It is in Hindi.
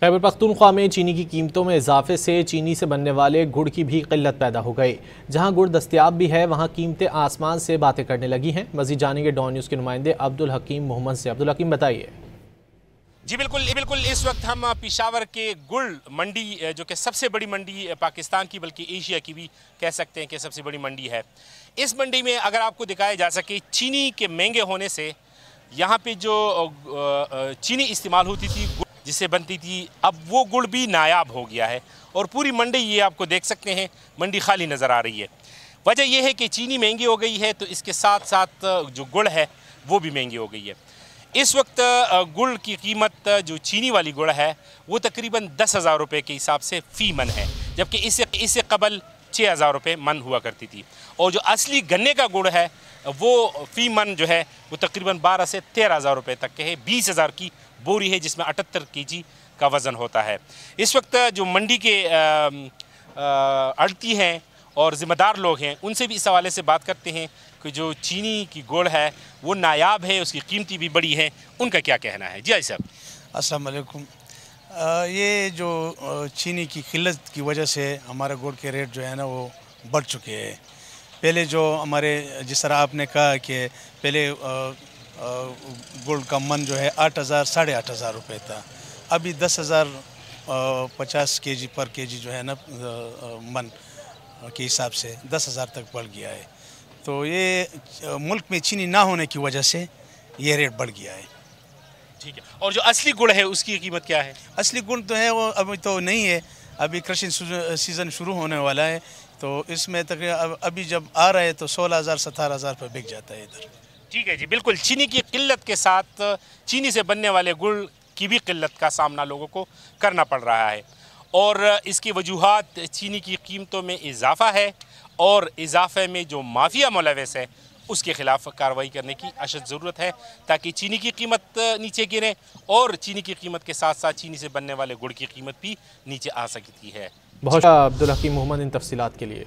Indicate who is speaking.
Speaker 1: खैबर पख्तूनख्वा में चीनी की कीमतों में इजाफे से चीनी से बनने वाले गुड़ की भी किल्लत पैदा हो गई। जहां गुड़ दस्तयाब भी है वहां कीमतें आसमान से बातें करने लगी हैं। मजीद जानेंगे डॉन न्यूज़ के नुमाइंदे अब्दुल हकीम मोहम्मद से। अब्दुल हकीम बताइए।
Speaker 2: जी बिल्कुल इस वक्त हम पेशावर के गुड़ मंडी जो कि सबसे बड़ी मंडी पाकिस्तान की बल्कि एशिया की भी कह सकते हैं कि सबसे बड़ी मंडी है। इस मंडी में अगर आपको दिखाया जा सके चीनी के महंगे होने से यहाँ पे जो चीनी इस्तेमाल होती थी जिससे बनती थी, अब वो गुड़ भी नायाब हो गया है और पूरी मंडी ये आपको देख सकते हैं मंडी खाली नज़र आ रही है। वजह यह है कि चीनी महंगी हो गई है तो इसके साथ साथ जो गुड़ है वो भी महंगी हो गई है। इस वक्त गुड़ की कीमत जो चीनी वाली गुड़ है वो तकरीबन 10,000 रुपये के हिसाब से फ़ी मन है, जबकि इससे कबल 6,000 रुपये मन हुआ करती थी। और जो असली गन्ने का गुड़ है वो फ़ी मन जो है वो तकरीबन 12 से 13,000 रुपये तक के है। 20,000 की बोरी है जिसमें 78 kg का वज़न होता है। इस वक्त जो मंडी के अड़ती हैं और ज़िम्मेदार लोग हैं उनसे भी इस हवाले से बात करते हैं कि जो चीनी की गुड़ है वो नायाब है, उसकी कीमती भी बड़ी है, उनका क्या कहना है। जी आई साहब।
Speaker 3: अस्सलाम वालेकुम। ये जो चीनी की किल्लत की वजह से हमारे गुड़ के रेट जो है ना वो बढ़ चुके हैं। पहले जो हमारे जिस तरह आपने कहा कि पहले गुड़ का मन जो है 8,000 साढ़े 8,000 रुपये था, अभी 10,050 kg पर kg जो है ना मन के हिसाब से 10,000 तक बढ़ गया है। तो ये मुल्क में चीनी ना होने की वजह से ये रेट बढ़ गया है।
Speaker 2: ठीक है। और जो असली गुड़ है उसकी कीमत क्या है?
Speaker 3: असली गुड़ तो है वो अभी तो नहीं है, अभी कृषि सीज़न शुरू होने वाला है तो इसमें तक अभी जब आ रहा है तो 16,000 17,000 पर बिक जाता है इधर।
Speaker 2: ठीक है जी, बिल्कुल। चीनी की किल्लत के साथ चीनी से बनने वाले गुड़ की भी किल्लत का सामना लोगों को करना पड़ रहा है और इसकी वजूहात चीनी की कीमतों में इजाफा है और इजाफे में जो माफिया मुलविस है उसके खिलाफ कार्रवाई करने की अशद ज़रूरत है ताकि चीनी की कीमत नीचे गिरे और चीनी की कीमत के साथ साथ चीनी से बनने वाले गुड़ की कीमत भी नीचे आ सकती है।
Speaker 1: बहुत अब्दुल हकीम मोहम्मद इन तफसीलात के लिए।